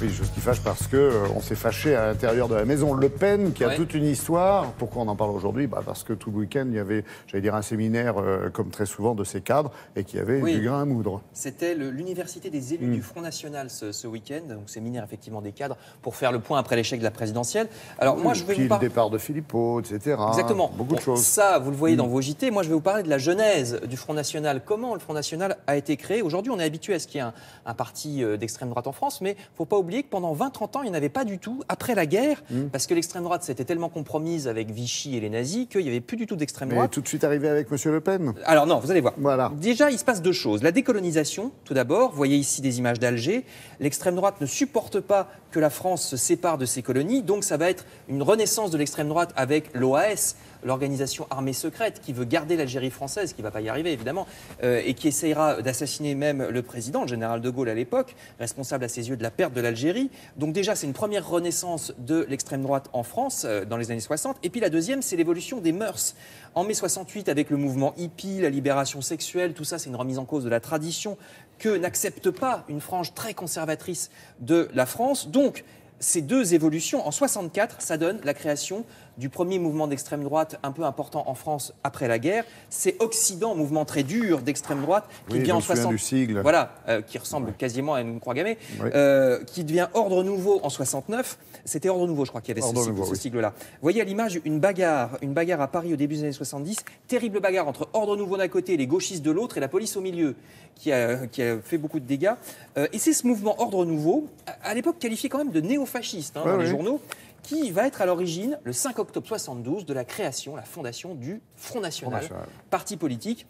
Oui, chose qui fâche parce qu'on s'est fâché à l'intérieur de la maison Le Pen, qui a toute une histoire. Pourquoi on en parle aujourd'hui? Parce que tout le week-end, il y avait, j'allais dire, un séminaire, comme très souvent, de ces cadres, et qu'il y avait du grain à moudre. C'était l'université des élus du Front National ce week-end, donc séminaire effectivement des cadres, pour faire le point après l'échec de la présidentielle. Alors moi, je vais vous parler... le départ de Philippot, etc. Exactement. Beaucoup de choses. Ça, vous le voyez dans vos JT. Moi, je vais vous parler de la genèse du Front National. Comment le Front National a été créé? Aujourd'hui, on est habitué à ce qu'il y ait un parti d'extrême droite en France, mais il ne faut pas oublier que pendant 20-30 ans, il n'y en avait pas du tout. Après la guerre, parce que l'extrême droite s'était tellement compromise avec Vichy et les nazis qu'il n'y avait plus du tout d'extrême droite. Mais tout de suite arrivé avec M. Le Pen? Alors non, vous allez voir. Voilà. Déjà, il se passe deux choses. La décolonisation, tout d'abord. Vous voyez ici des images d'Alger. L'extrême droite ne supporte pas que la France se sépare de ses colonies. Donc ça va être une renaissance de l'extrême droite avec l'OAS, l'organisation armée secrète, qui veut garder l'Algérie française, qui ne va pas y arriver évidemment, et qui essayera d'assassiner même le président, le général de Gaulle à l'époque, responsable à ses yeux de la perte de l'Algérie. Donc déjà, c'est une première renaissance de l'extrême droite en France dans les années 60. Et puis la deuxième, c'est l'évolution des mœurs. En mai 68, avec le mouvement hippie, la libération sexuelle, tout ça, c'est une remise en cause de la tradition que n'accepte pas une frange très conservatrice de la France. Donc, ces deux évolutions, en 64, ça donne la création du premier mouvement d'extrême droite un peu important en France après la guerre. C'est Occident, mouvement très dur d'extrême droite, qui devient en 60... du sigle. Voilà, qui ressemble quasiment à une croix gammée, qui devient Ordre Nouveau en 69. C'était Ordre Nouveau, je crois, qu'il y avait ce sigle-là. Vous voyez à l'image une bagarre à Paris au début des années 70, terrible bagarre entre Ordre Nouveau d'un côté, les gauchistes de l'autre, et la police au milieu, qui a fait beaucoup de dégâts. Et c'est ce mouvement Ordre Nouveau, à l'époque qualifié quand même de néo-fasciste dans les journaux, qui va être à l'origine, le 5 octobre 72, de la création, la fondation du Front National, parti politique,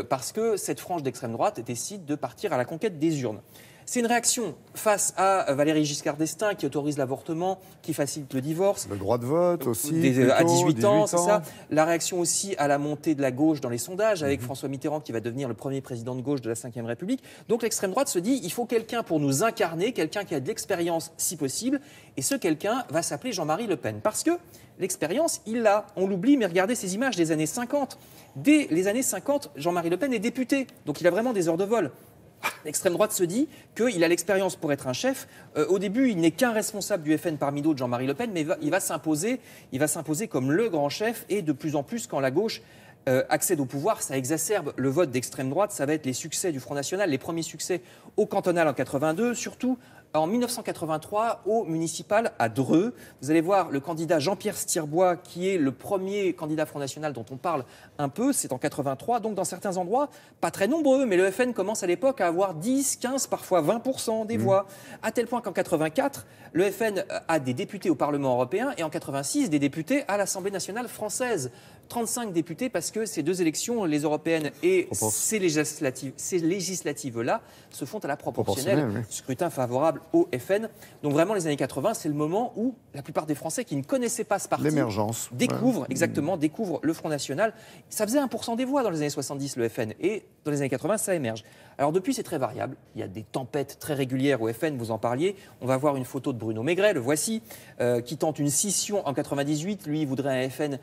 parce que cette frange d'extrême droite décide de partir à la conquête des urnes. C'est une réaction face à Valéry Giscard d'Estaing qui autorise l'avortement, qui facilite le divorce. Le droit de vote aussi. À 18 ans, c'est ça. La réaction aussi à la montée de la gauche dans les sondages, avec François Mitterrand qui va devenir le premier président de gauche de la Ve République. Donc l'extrême droite se dit, il faut quelqu'un pour nous incarner, quelqu'un qui a de l'expérience si possible. Et ce quelqu'un va s'appeler Jean-Marie Le Pen. Parce que l'expérience, il l'a. On l'oublie, mais regardez ces images des années 50. Dès les années 50, Jean-Marie Le Pen est député. Donc il a vraiment des heures de vol. L'extrême droite se dit qu'il a l'expérience pour être un chef. Au début, il n'est qu'un responsable du FN parmi d'autres, Jean-Marie Le Pen, mais il va s'imposer comme le grand chef. Et de plus en plus, quand la gauche accède au pouvoir, ça exacerbe le vote d'extrême droite. Ça va être les succès du Front National, les premiers succès au cantonal en 82, surtout en 1983, au municipal à Dreux. Vous allez voir le candidat Jean-Pierre Stirbois, qui est le premier candidat Front National dont on parle un peu, c'est en 83. Donc dans certains endroits, pas très nombreux, mais le FN commence à l'époque à avoir 10, 15, parfois 20% des voix. À tel point qu'en 84, le FN a des députés au Parlement européen et en 86, des députés à l'Assemblée nationale française. 35 députés parce que ces deux élections, les européennes et ces législatives-là, se font à la proportionnelle. Scrutin favorable au FN. Donc vraiment, les années 80, c'est le moment où la plupart des Français qui ne connaissaient pas ce parti découvrent le Front National. Ça faisait 1% des voix dans les années 70, le FN. Et dans les années 80, ça émerge. Alors depuis, c'est très variable. Il y a des tempêtes très régulières au FN, vous en parliez. On va voir une photo de Bruno Maigret, le voici, qui tente une scission en 98. Lui, il voudrait un FN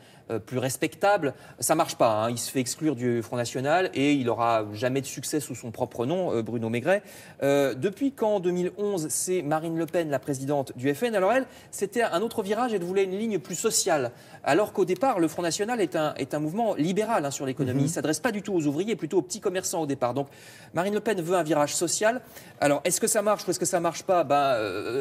plus respectable. Ça marche pas, hein. Il se fait exclure du Front National et il n'aura jamais de succès sous son propre nom, Bruno Maigret. Depuis qu'en 2011, c'est Marine Le Pen, la présidente du FN, alors elle, c'était un autre virage, elle voulait une ligne plus sociale. Alors qu'au départ, le Front National est un mouvement libéral sur l'économie. Il ne s'adresse pas du tout aux ouvriers, plutôt aux petits commerçants au départ. Donc Marine Le Pen veut un virage social. Alors est-ce que ça marche ou est-ce que ça ne marche pas?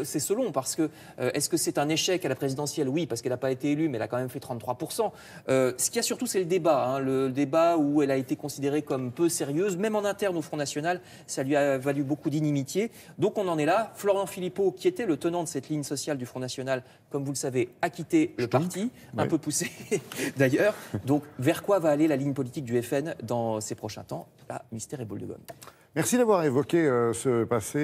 C'est selon, parce que est-ce que c'est un échec à la présidentielle? Oui, parce qu'elle n'a pas été élue, mais elle a quand même fait 33%. Ce qu'il y a surtout, c'est le débat. Le débat où elle a été considérée comme peu sérieuse, même en interne au Front National, ça lui a valu beaucoup d'inimitié. Donc on en est là. Florian Philippot, qui était le tenant de cette ligne sociale du Front National, comme vous le savez, a quitté le parti, un peu poussé d'ailleurs. Donc vers quoi va aller la ligne politique du FN dans ces prochains temps? Là, mystère et boule de gomme. Merci d'avoir évoqué ce passé.